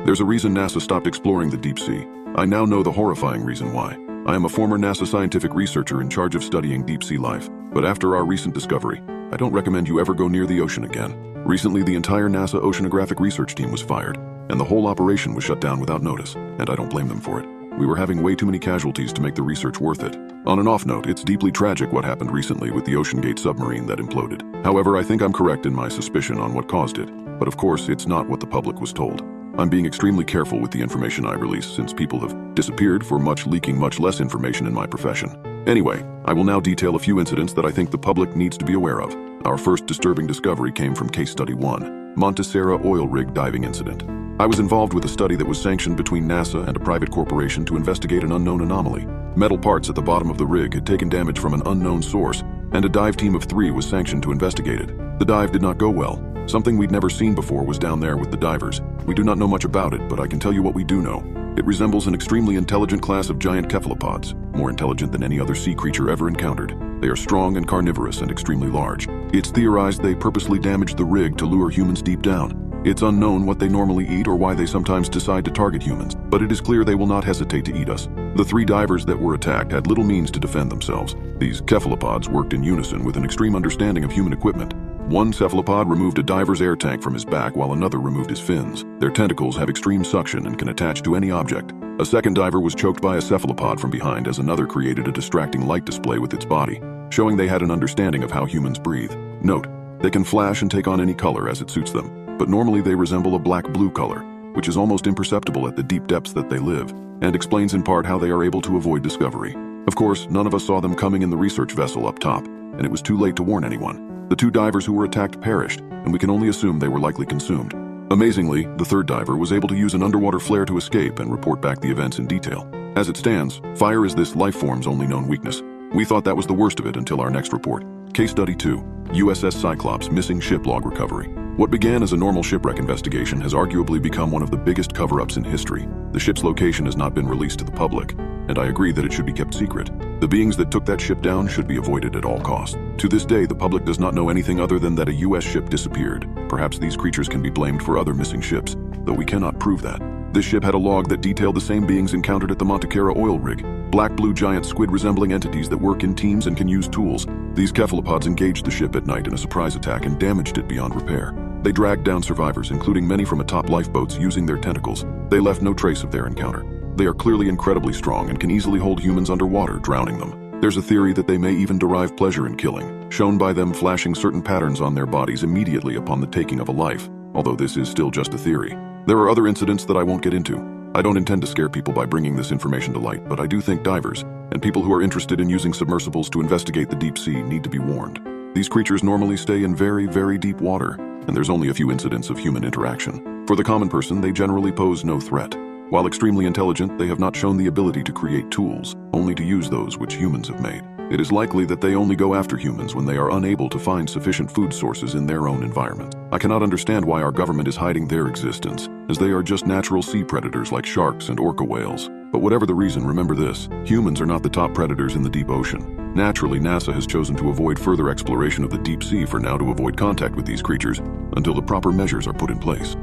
There's a reason NASA stopped exploring the deep sea. I now know the horrifying reason why. I am a former NASA scientific researcher in charge of studying deep sea life, but after our recent discovery, I don't recommend you ever go near the ocean again. Recently, the entire NASA oceanographic research team was fired, and the whole operation was shut down without notice, and I don't blame them for it. We were having way too many casualties to make the research worth it. On an off note, it's deeply tragic what happened recently with the OceanGate submarine that imploded. However, I think I'm correct in my suspicion on what caused it, but of course, it's not what the public was told. I'm being extremely careful with the information I release since people have disappeared for leaking much less information in my profession. Anyway, I will now detail a few incidents that I think the public needs to be aware of. Our first disturbing discovery came from Case Study 1, Montesera oil rig diving incident. I was involved with a study that was sanctioned between NASA and a private corporation to investigate an unknown anomaly. Metal parts at the bottom of the rig had taken damage from an unknown source, and a dive team of 3 was sanctioned to investigate it. The dive did not go well. Something we'd never seen before was down there with the divers. We do not know much about it, but I can tell you what we do know. It resembles an extremely intelligent class of giant cephalopods, more intelligent than any other sea creature ever encountered. They are strong and carnivorous and extremely large. It's theorized they purposely damaged the rig to lure humans deep down. It's unknown what they normally eat or why they sometimes decide to target humans, but it is clear they will not hesitate to eat us. The 3 divers that were attacked had little means to defend themselves. These cephalopods worked in unison with an extreme understanding of human equipment. One cephalopod removed a diver's air tank from his back while another removed his fins. Their tentacles have extreme suction and can attach to any object. A second diver was choked by a cephalopod from behind as another created a distracting light display with its body, showing they had an understanding of how humans breathe. Note, they can flash and take on any color as it suits them, but normally they resemble a black-blue color, which is almost imperceptible at the deep depths that they live, and explains in part how they are able to avoid discovery. Of course, none of us saw them coming in the research vessel up top, and it was too late to warn anyone. The 2 divers who were attacked perished, and we can only assume they were likely consumed. Amazingly, the 3rd diver was able to use an underwater flare to escape and report back the events in detail. As it stands, fire is this life form's only known weakness. We thought that was the worst of it until our next report. Case Study 2, USS Cyclops missing ship log recovery. What began as a normal shipwreck investigation has arguably become one of the biggest cover-ups in history. The ship's location has not been released to the public, and I agree that it should be kept secret. The beings that took that ship down should be avoided at all costs. To this day, the public does not know anything other than that a US ship disappeared. Perhaps these creatures can be blamed for other missing ships, though we cannot prove that. This ship had a log that detailed the same beings encountered at the Montesera oil rig. Black-blue giant squid-resembling entities that work in teams and can use tools. These cephalopods engaged the ship at night in a surprise attack and damaged it beyond repair. They dragged down survivors, including many from atop lifeboats, using their tentacles. They left no trace of their encounter. They are clearly incredibly strong and can easily hold humans underwater, drowning them. There's a theory that they may even derive pleasure in killing, shown by them flashing certain patterns on their bodies immediately upon the taking of a life, although this is still just a theory. There are other incidents that I won't get into. I don't intend to scare people by bringing this information to light, but I do think divers, and people who are interested in using submersibles to investigate the deep sea, need to be warned. These creatures normally stay in very, very deep water, and there's only a few incidents of human interaction. For the common person, they generally pose no threat. While extremely intelligent, they have not shown the ability to create tools, only to use those which humans have made. It is likely that they only go after humans when they are unable to find sufficient food sources in their own environment. I cannot understand why our government is hiding their existence, as they are just natural sea predators like sharks and orca whales. But whatever the reason, remember this: humans are not the top predators in the deep ocean. Naturally, NASA has chosen to avoid further exploration of the deep sea for now to avoid contact with these creatures until the proper measures are put in place.